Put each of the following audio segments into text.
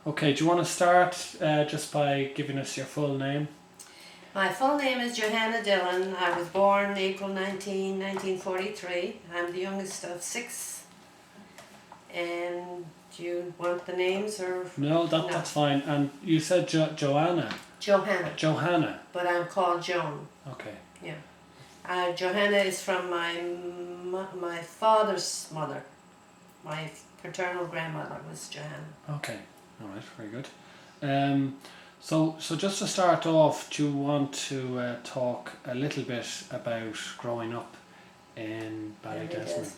Okay, do you want to start just by giving us your full name? My full name is Johanna Dillon. I was born April 1943. I'm the youngest of six. And do you want the names or? No, that's fine. And you said Joanna. Johanna. Johanna. But I'm called Joan. Okay. Yeah. Johanna is from my father's mother. My paternal grandmother was Johanna. Okay. All right. Very good. So just to start off, do you want to talk a little bit about growing up in Ballydesmond?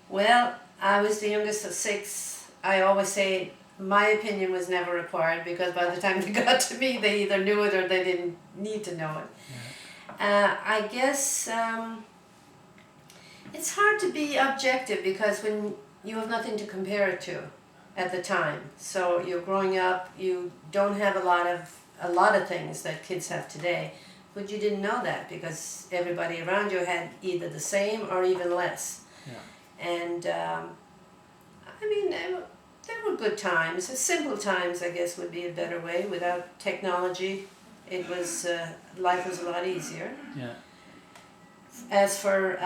Well, I was the youngest of six. I always say my opinion was never required because by the time they got to me, they either knew it or they didn't need to know it. Yeah. I guess it's hard to be objective because when you have nothing to compare it to at the time. So you're growing up, you don't have a lot of things that kids have today, but you didn't know that because everybody around you had either the same or even less. Yeah. And I mean, they were good times. Simple times, I guess, would be a better way. Without technology, it was life was a lot easier. Yeah. As for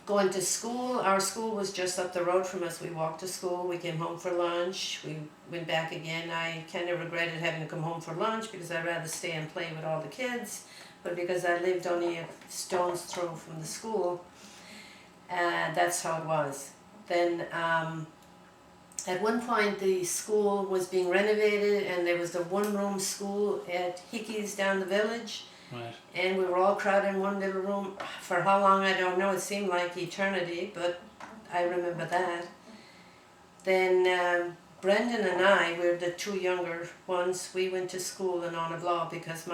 going to school, our school was just up the road from us. We walked to school, we came home for lunch, we went back again. I kind of regretted having to come home for lunch because I'd rather stay and play with all the kids, but because I lived only a stone's throw from the school, that's how it was. Then at one point the school was being renovated and there was the one-room school at Hickey's down the village. Right. And we were all crowded in one little room. For how long, I don't know. It seemed like eternity, but I remember that. Then Brendan and I, we're the two younger ones, we went to school in Honor Law because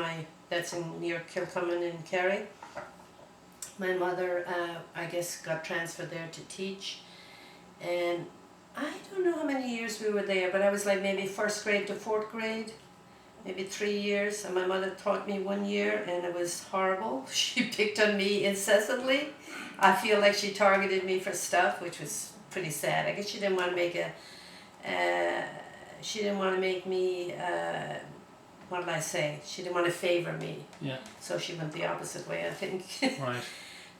that's near Kilcummin in Kerry. My mother, I guess, got transferred there to teach. And I don't know how many years we were there, but I was like maybe first grade to fourth grade. Maybe 3 years, and my mother taught me 1 year and it was horrible. She picked on me incessantly. I feel like she targeted me for stuff, which was pretty sad. I guess she didn't want to make me, what did I say? She didn't want to favor me. Yeah. So she went the opposite way, I think. Right.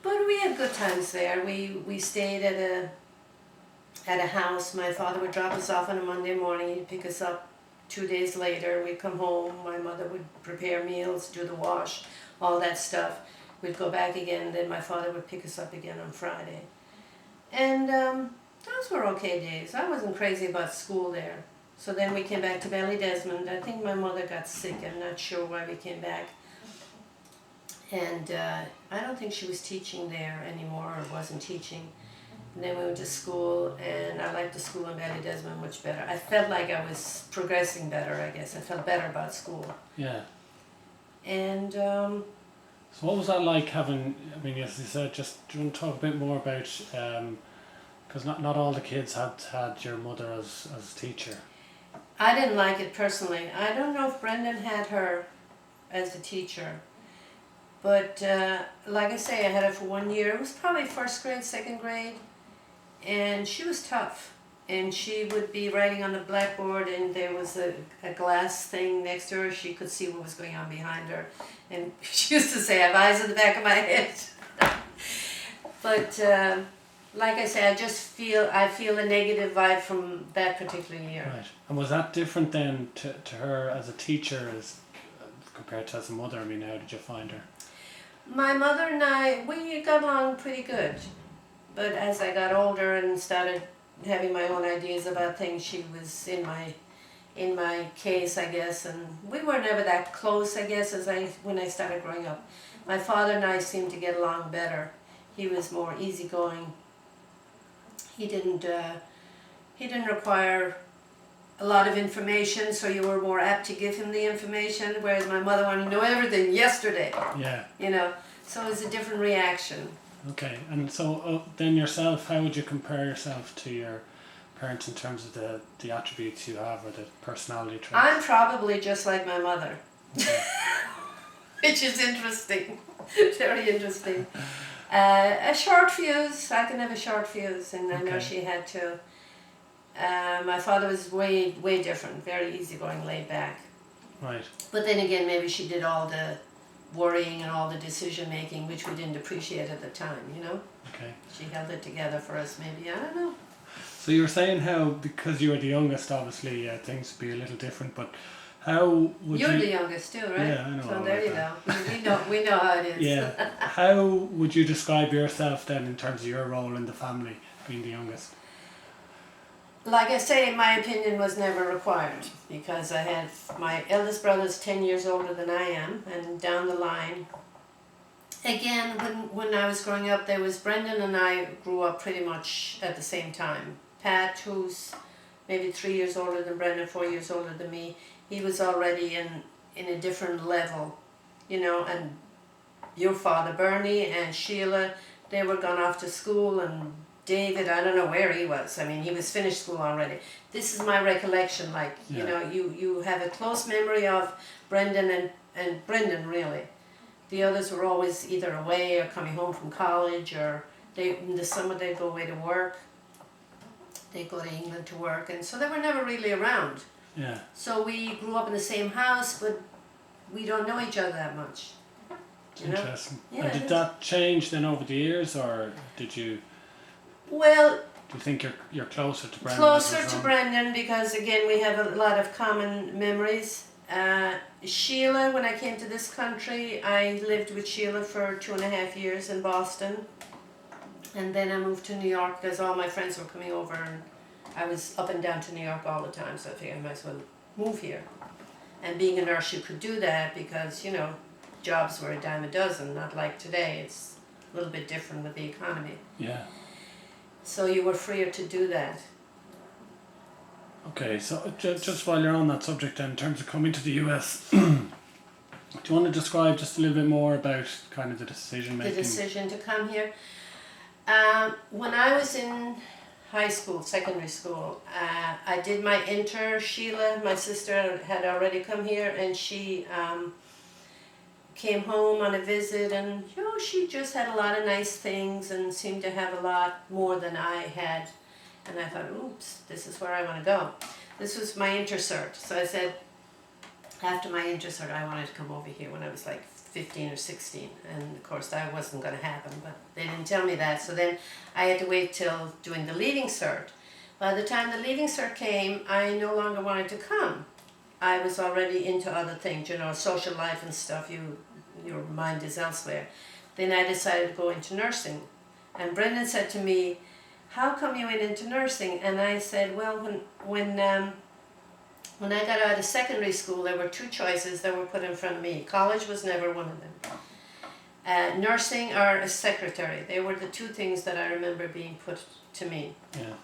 But we had good times there. We stayed at a house. My father would drop us off on a Monday morning, he'd pick us up 2 days later. We'd come home, my mother would prepare meals, do the wash, all that stuff. We'd go back again, then my father would pick us up again on Friday. And those were okay days. I wasn't crazy about school there. So then we came back to Ballydesmond. I think my mother got sick, I'm not sure why we came back. And I don't think she was teaching there anymore, or wasn't teaching. And then we went to school, and I liked the school in Ballydesmond much better. I felt like I was progressing better, I guess. I felt better about school. Yeah. And so what was that like having, I mean, as you said, just do you want to talk a bit more about, because not all the kids had your mother as teacher. I didn't like it personally. I don't know if Brendan had her as a teacher. But like I say, I had her for 1 year. It was probably first grade, second grade. And she was tough, and she would be writing on the blackboard and there was a glass thing next to her. She could see what was going on behind her, and she used to say, I have eyes in the back of my head. But like I say, I feel a negative vibe from that particular year. Right. And was that different then to her as a teacher as compared to as a mother? I mean, how did you find her? My mother and I, we got along pretty good. But as I got older and started having my own ideas about things, she was in my case, I guess, and we were never that close, I guess, when I started growing up. My father and I seemed to get along better. He was more easygoing. He didn't require a lot of information, so you were more apt to give him the information, whereas my mother wanted to know everything yesterday. Yeah. You know, so it was a different reaction. Okay, and so then yourself, how would you compare yourself to your parents in terms of the attributes you have or the personality traits? I'm probably just like my mother, okay. Which is interesting, very interesting. A short fuse, I can have a short fuse, and okay. I know she had to. My father was way different, very easygoing, laid back. Right. But then again, maybe she did all the worrying and all the decision making, which we didn't appreciate at the time, you know? Okay. She held it together for us, maybe, I don't know. So you were saying how, because you were the youngest, obviously things would be a little different, but how would You're you... the youngest too, right? Yeah, I know So all there about you that. go. We know how it is. Yeah. How would you describe yourself then in terms of your role in the family, being the youngest? Like I say, my opinion was never required because I had my eldest brother's 10 years older than I am, and down the line, again, when I was growing up, there was Brendan and I grew up pretty much at the same time. Pat, who's maybe 3 years older than Brendan, 4 years older than me, he was already in a different level, you know, and your father, Bernie, and Sheila, they were gone off to school, and David, I don't know where he was. I mean, he was finished school already. This is my recollection, like, you know, you have a close memory of Brendan and Brendan, really. The others were always either away or coming home from college, or in the summer they'd go away to work. They'd go to England to work, and so they were never really around. Yeah. So we grew up in the same house, but we don't know each other that much. Interesting. Yeah, and did that change then over the years, or did you... Well, do you think you're closer to Brendan? closer to Brendan because, again, we have a lot of common memories. Sheila, when I came to this country, I lived with Sheila for 2.5 years in Boston. And then I moved to New York because all my friends were coming over, and I was up and down to New York all the time, so I figured I might as well move here. And being a nurse, you could do that because, you know, jobs were a dime a dozen, not like today. It's a little bit different with the economy. Yeah. So you were freer to do that. Okay, so just while you're on that subject then, in terms of coming to the US, do you want to describe just a little bit more about kind of the decision making? The decision to come here. When I was in high school, secondary school, I did my inter. Sheila, my sister, had already come here, and she came home on a visit, and you know, she just had a lot of nice things and seemed to have a lot more than I had. And I thought, oops, this is where I want to go. This was my intercert. So I said, after my intercert, I wanted to come over here when I was like 15 or 16. And of course, that wasn't going to happen, but they didn't tell me that. So then I had to wait till doing the leaving cert. By the time the leaving cert came, I no longer wanted to come. I was already into other things, you know, social life and stuff. Your mind is elsewhere. Then I decided to go into nursing. And Brendan said to me, how come you went into nursing? And I said, well, when I got out of secondary school, there were two choices that were put in front of me. College was never one of them. Nursing or a secretary. They were the two things that I remember being put to me. Yeah.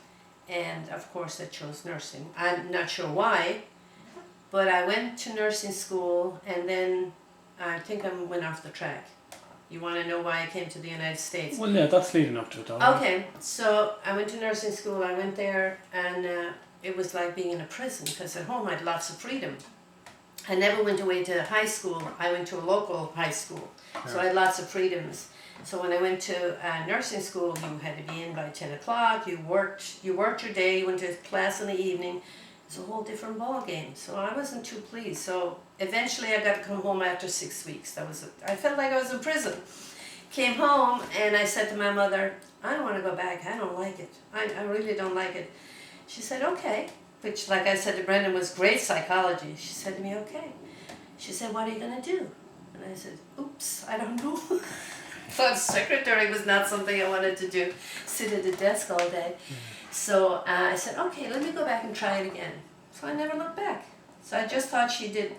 And of course I chose nursing. I'm not sure why, but I went to nursing school, and then I think I went off the track. You want to know why I came to the United States? Well, yeah, that's leading up to it, though. Okay, so I went to nursing school. I went there, and it was like being in a prison because at home I had lots of freedom. I never went away to high school. I went to a local high school, so I had lots of freedoms. So when I went to nursing school, you had to be in by 10 o'clock. You worked your day. You went to class in the evening. It's a whole different ball game. So I wasn't too pleased. So eventually I got to come home after 6 weeks. I felt like I was in prison. Came home and I said to my mother, I don't want to go back. I don't like it. I really don't like it. She said, okay. Which, like I said to Brendan, was great psychology. She said to me, okay. She said, what are you going to do? And I said, oops, I don't know. Thought secretary was not something I wanted to do. Sit at a desk all day. So I said, okay, let me go back and try it again. So I never looked back. So I just thought she did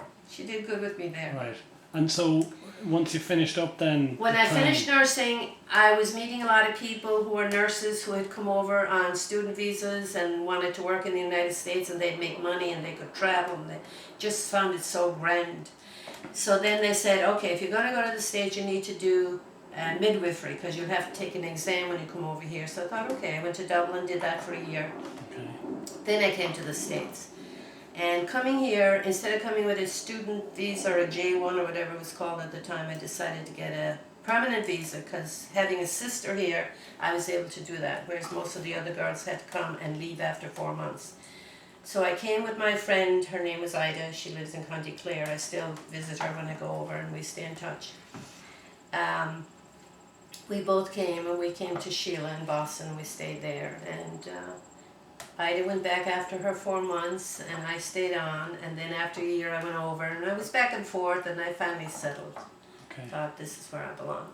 good with me there. Right. And so once you finished up then... When I finished nursing, I was meeting a lot of people who were nurses who had come over on student visas and wanted to work in the United States, and they'd make money and they could travel, and they just found it so grand. So then they said, okay, if you're going to go to the States, you need to do midwifery, because you'll have to take an exam when you come over here. So I thought, okay, I went to Dublin, did that for a year. Okay. Then I came to the States. And coming here, instead of coming with a student visa or a J1 or whatever it was called at the time, I decided to get permanent visa, because having a sister here, I was able to do that, whereas most of the other girls had to come and leave after 4 months. So I came with my friend, her name was Ida, she lives in County Clare. I still visit her when I go over and we stay in touch. We both came, and we came to Sheila in Boston, we stayed there, and Ida went back after her 4 months, and I stayed on, and then after a year I went over, and I was back and forth, and I finally settled. Okay. Thought this is where I belong.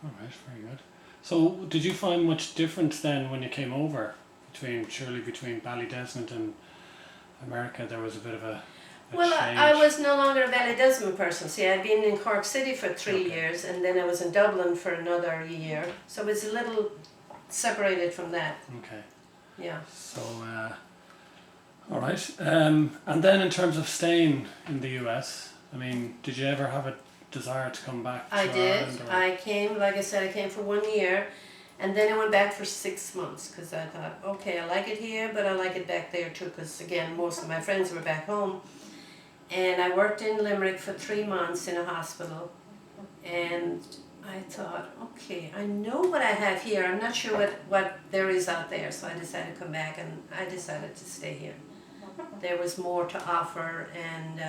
All right, very good. So did you find much difference then when you came over between Ballydesmond and America? There was a bit of a Well, change. I was no longer a Ballydesmond person. See, I'd been in Cork City for 3 Okay. years, and then I was in Dublin for another year, so it was a little separated from that. Okay. Yeah. So, all right. And then in terms of staying in the US, I mean, did you ever have a desire to come back to I did. Ireland? Or? I came, like I said, I came for 1 year, and then I went back for 6 months, because I thought, okay, I like it here, but I like it back there too, because again, most of my friends were back home. And I worked in Limerick for 3 months in a hospital, and I thought, okay, I know what I have here. I'm not sure what there is out there, so I decided to come back, and I decided to stay here. There was more to offer, and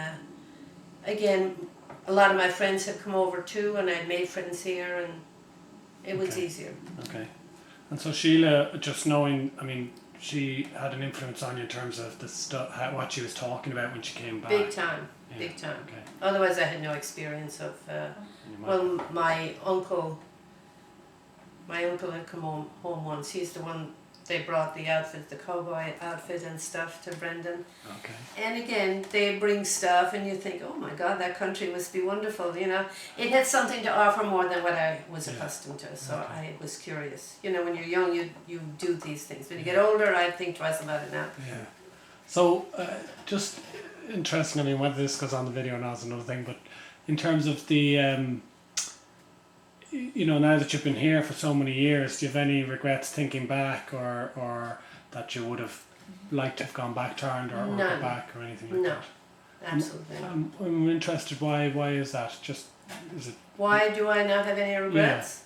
again, a lot of my friends had come over too, and I'd made friends here, and it was Okay. easier. Okay. And so Sheila, just knowing, I mean, she had an influence on you in terms of the stuff, what she was talking about when she came back. Big time, Yeah. big time. Okay. Otherwise, I had no experience of. You might- Well, my uncle had come home once. He's the one, they brought the outfit, the cowboy outfit and stuff to Brendan. Okay. And again, they bring stuff and you think, oh my God, that country must be wonderful, you know. It had something to offer more than what I was Yeah. accustomed to, so Okay. I was curious. You know, when you're young, you do these things. When you get older, I think twice about it now. Yeah. So, just interesting, I mean, whether this goes on the video or not is another thing, but in terms of the, you know, now that you've been here for so many years, do you have any regrets thinking back, or that you would have liked to have gone back to Ireland, or go None. back, or anything like No. that? Absolutely not. I'm interested, why is that? Just, is it, Why do I not have any regrets?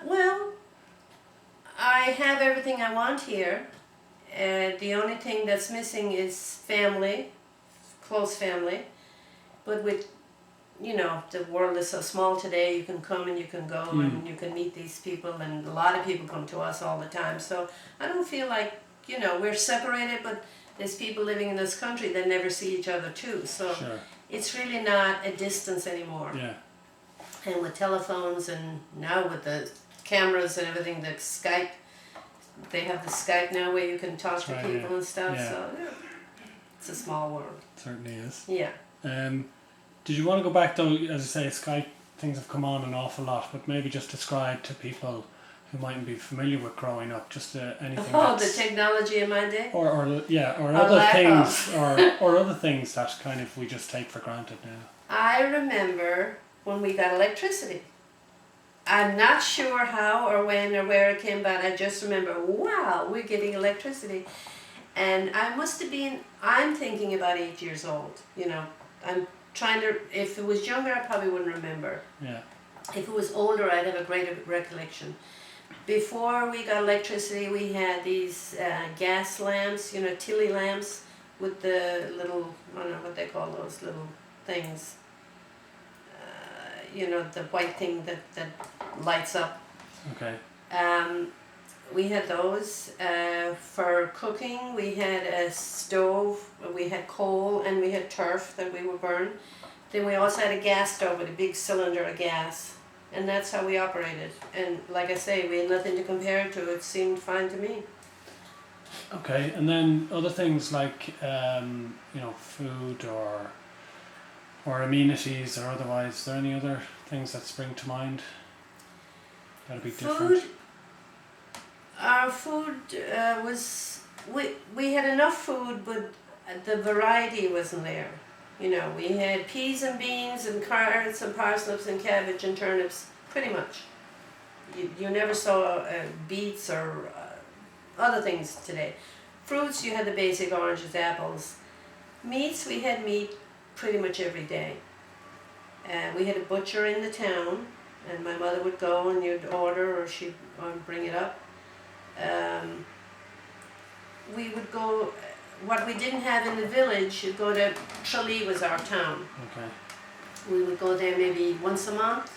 Well, I have everything I want here. The only thing that's missing is family, close family. But with, you know, the world is so small today, you can come and you can go and you can meet these people, and a lot of people come to us all the time. So I don't feel like, you know, we're separated, but there's people living in this country that never see each other too. So sure, it's really not a distance anymore. yeah, And with telephones and now with the cameras and everything, the Skype, they have the Skype now where you can talk That's to right, people yeah. and stuff. Yeah. So yeah, it's a small world. certainly is. Yeah. Did you want to go back though, as I say, Skype, things have come on an awful lot, but maybe just describe to people who mightn't be familiar with growing up, just anything Oh, the that's, technology in my day? or Or other lack things, or other things that kind of we just take for granted now. I remember when we got electricity. I'm not sure how or when or where it came, but I just remember, wow, we're getting electricity. And I must have been, I'm thinking about 8 years old, you know. I'm trying to, if it was younger, I probably wouldn't remember. Yeah. If it was older, I'd have a greater recollection. Before we got electricity, we had these gas lamps, you know, Tilly lamps with the little, I don't know what they call those little things. You know, the white thing that lights up. Okay. We had those. For cooking, we had a stove, we had coal, and we had turf that we would burn. Then we also had a gas stove with a big cylinder of gas. And that's how we operated. And like I say, we had nothing to compare it to. It seemed fine to me. Okay, and then other things like, you know, food or amenities or otherwise, is there any other things that spring to mind that would be different? Our food was, we had enough food, but the variety wasn't there. You know, we had peas and beans and carrots and parsnips and cabbage and turnips, pretty much. You never saw beets or other things today. Fruits, you had the basic oranges, apples. Meats, we had meat pretty much every day. We had a butcher in the town, and my mother would go and you'd order, or she'd bring it up. We would go, what we didn't have in the village, you'd go to, Tralee was our town. Okay. We would go there maybe once a month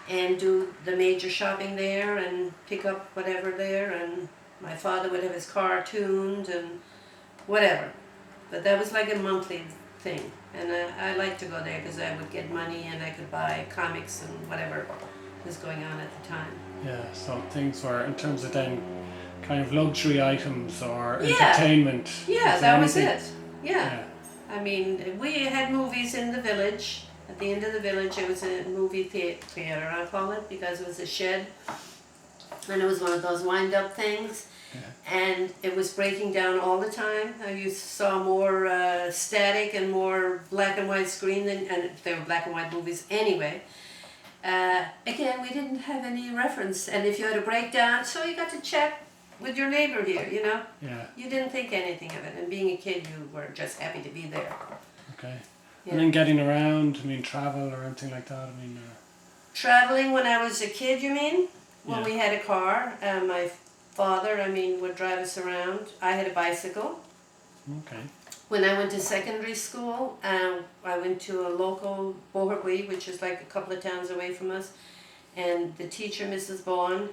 and do the major shopping there and pick up whatever there, and my father would have his car tuned and whatever. But that was like a monthly thing, and I liked to go there because I would get money and I could buy comics and whatever was going on at the time. Yeah, so things were, in terms of then kind of luxury items or Yeah. entertainment. Yeah, was there that was anything- it. Yeah. I mean, we had movies in the village. At the end of the village, it was a movie theater, I call it, because it was a shed. And it was one of those wind-up things. Yeah. And it was breaking down all the time. You saw more static and more black and white screen, and they were black and white movies anyway. Again, we didn't have any reference. And if you had a breakdown, so you got to chat with your neighbor here, you know? Yeah, You didn't think anything of it. And being a kid, you were just happy to be there. okay. Yeah. And then getting around, I mean, travel or anything like that, I mean... Traveling when I was a kid, you mean? When Yeah. we had a car, my father, would drive us around. I had a bicycle. Okay. When I went to secondary school, I went to a local Bohertwe, which is like a couple of towns away from us, and the teacher, Mrs. Bowen,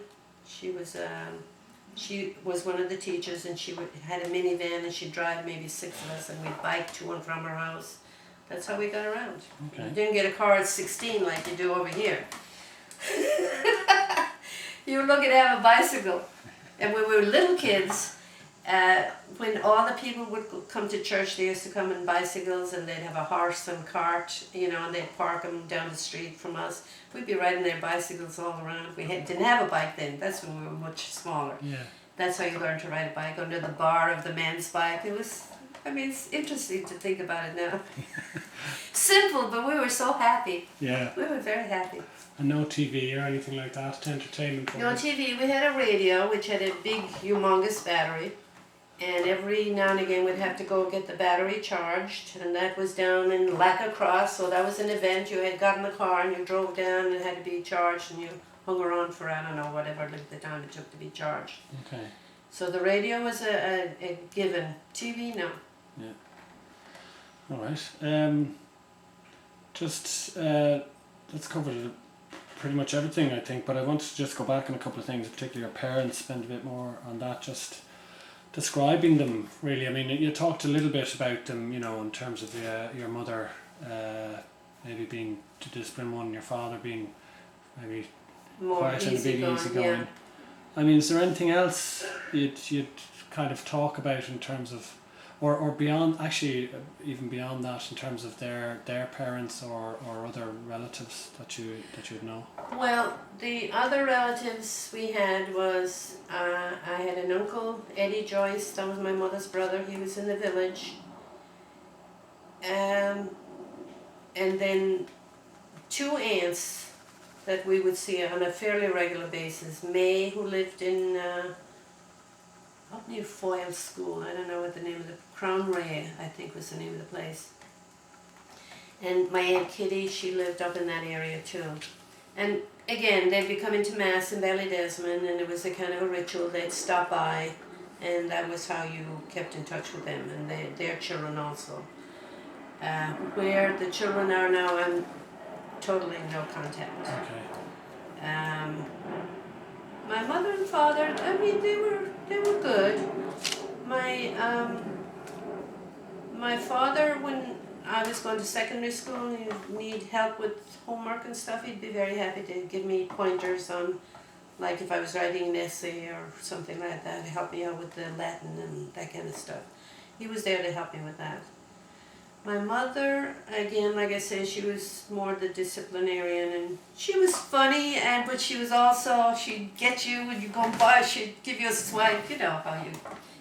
she was one of the teachers, and she had a minivan, and she'd drive maybe 6 of us, and we'd bike to and from her house. That's how we got around. Okay. You didn't get a car at 16 like you do over here. You were lucky to have a bicycle. And when we were little kids, when all the people would come to church, they used to come in bicycles, and they'd have a horse and cart, you know, and they'd park them down the street from us. We'd be riding their bicycles all around. We didn't have a bike then. That's when we were much smaller. Yeah. That's how you learned to ride a bike, under the bar of the man's bike. It was, it's interesting to think about it now. Simple, but we were so happy. Yeah. We were very happy. And no TV or anything like that, entertainment? No TV. We had a radio which had a big, humongous battery, and every now and again we'd have to go get the battery charged, and that was down in Laca Cross, so that was an event. You had got in the car and you drove down and it had to be charged, and you hung around for, I don't know, whatever the time it took to be charged. Okay. So the radio was a given. TV, no. Yeah. All right. Let's cover pretty much everything, I think, but I want to just go back on a couple of things, particularly your parents, spend a bit more on that, just describing them, really. I mean, you talked a little bit about them, you know, in terms of your mother maybe being the disciplined one, your father being maybe More quiet and a bit easygoing, easygoing. yeah. I mean, is there anything else you'd kind of talk about in terms of, or beyond, actually even beyond that, in terms of their parents or other relatives that you'd know? Well, the other relatives we had was, I had an uncle, Eddie Joyce, that was my mother's brother. He was in the village. And then 2 aunts that we would see on a fairly regular basis. May, who lived in up near Foyle School, I don't know what the name of the, Crown Ray, I think was the name of the place. And my Aunt Kitty, she lived up in that area too. And again, they'd be coming to Mass in Ballydesmond, and it was a kind of a ritual. They'd stop by, and that was how you kept in touch with them, and their children also. Where the children are now, I'm totally no contact. Okay. My mother and father, they were good. My father, when I was going to secondary school and he'd need help with homework and stuff, he'd be very happy to give me pointers on, like if I was writing an essay or something like that, to help me out with the Latin and that kind of stuff. He was there to help me with that. My mother, again, like I say, she was more the disciplinarian, and she was funny, but she was also, she'd get you when you go by, she'd give you a swipe, you know how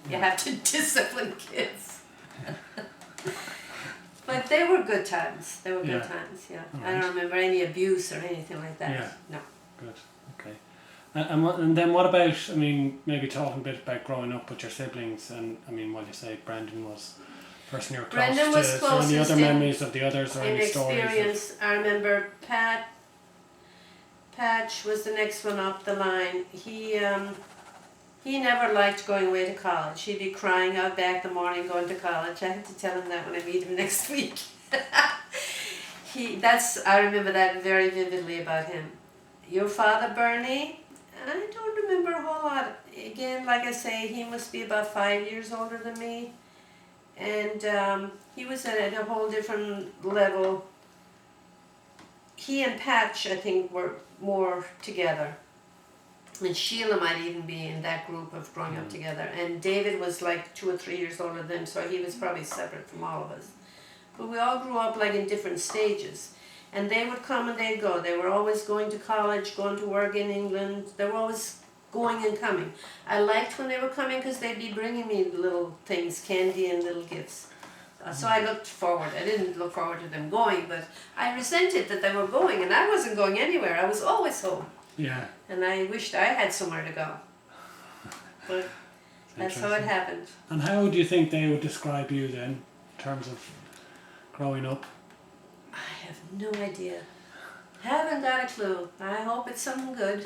you have to discipline kids. But they were good times. They were good times, yeah. All I don't remember any abuse or anything like that. Yeah. No. Good. Okay. And then what about, I mean, maybe talking a bit about growing up with your siblings, and I mean, what you say, Brendan was person you're close Brendan to. was Is there any closest other in- memories of the others, or Brendan any was stories? Is there any closest other in- memories of the others, or In any stories? experience, I remember Patch was the next one up the line. He never liked going away to college. He'd be crying out back the morning going to college. I have to tell him that when I meet him next week. I remember that very vividly about him. Your father, Bernie, I don't remember a whole lot. Again, like I say, he must be about 5 years older than me. And he was at a whole different level. He and Patch, I think, were more together. And Sheila might even be in that group of growing up together. And David was like 2 or 3 years older than him, so he was probably separate from all of us. But we all grew up like in different stages. And they would come and they'd go. They were always going to college, going to work in England. They were always going and coming. I liked when they were coming because they'd be bringing me little things, candy and little gifts. So I looked forward. I didn't look forward to them going, but I resented that they were going and I wasn't going anywhere. I was always home. Yeah. And I wished I had somewhere to go. But that's how it happened. And how do you think they would describe you then, in terms of growing up? I have no idea. Haven't got a clue. I hope it's something good.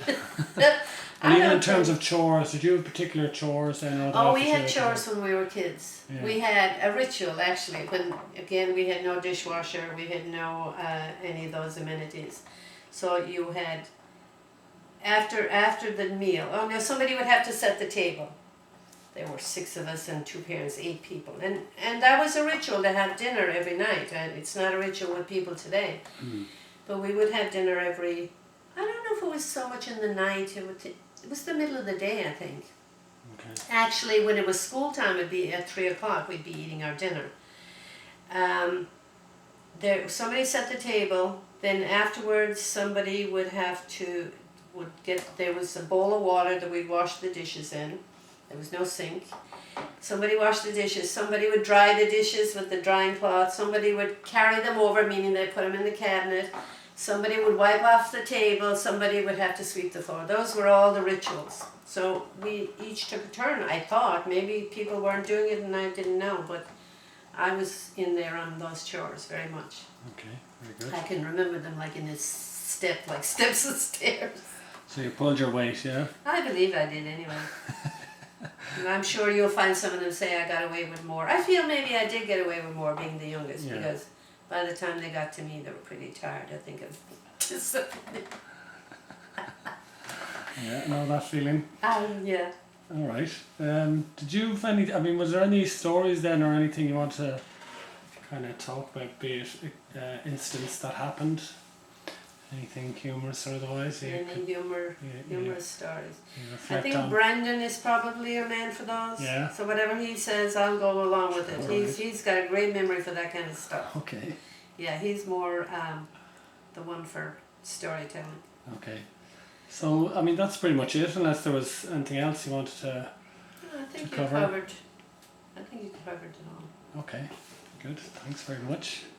And even in terms of chores, did you have particular chores then? Or Oh, we had chores when we were kids. Yeah. We had a ritual actually. When again we had no dishwasher, we had no any of those amenities. So you had after the meal. Oh no, somebody would have to set the table. There were 6 of us and 2 parents, 8 people, and that was a ritual to have dinner every night. And it's not a ritual with people today, but we would have dinner every. I don't know if it was so much in the night. It was the middle of the day, I think. Okay. Actually, when it was school time, it'd be at 3 o'clock. We'd be eating our dinner. Somebody set the table. Then afterwards, somebody there was a bowl of water that we'd wash the dishes in. There was no sink. Somebody washed the dishes. Somebody would dry the dishes with the drying cloth. Somebody would carry them over, meaning they put them in the cabinet. Somebody would wipe off the table. Somebody would have to sweep the floor. Those were all the rituals. So we each took a turn, I thought. Maybe people weren't doing it and I didn't know, but I was in there on those chores very much. Okay, very good. I can remember them like in this like steps and stairs. So you pulled your weight, yeah? I believe I did anyway. And I'm sure you'll find some of them say I got away with more. I feel maybe I did get away with more being the youngest, because by the time they got to me they were pretty tired, I think, of discipline. Yeah, know that feeling. Yeah. All right. Did you have any? I mean, was there any stories then, or anything you want to kind of talk about? Be it incidents that happened, anything humorous or otherwise? Any humorous stories. I I think Brendan is probably a man for those. Yeah. So whatever he says, I'll go along with it. Right. He's got a great memory for that kind of stuff. Okay. Yeah, he's more the one for storytelling. Okay. So I mean, that's pretty much it. Unless there was anything else you wanted to. I think to you cover. covered. I think you covered it all. Okay. Good. Thanks very much.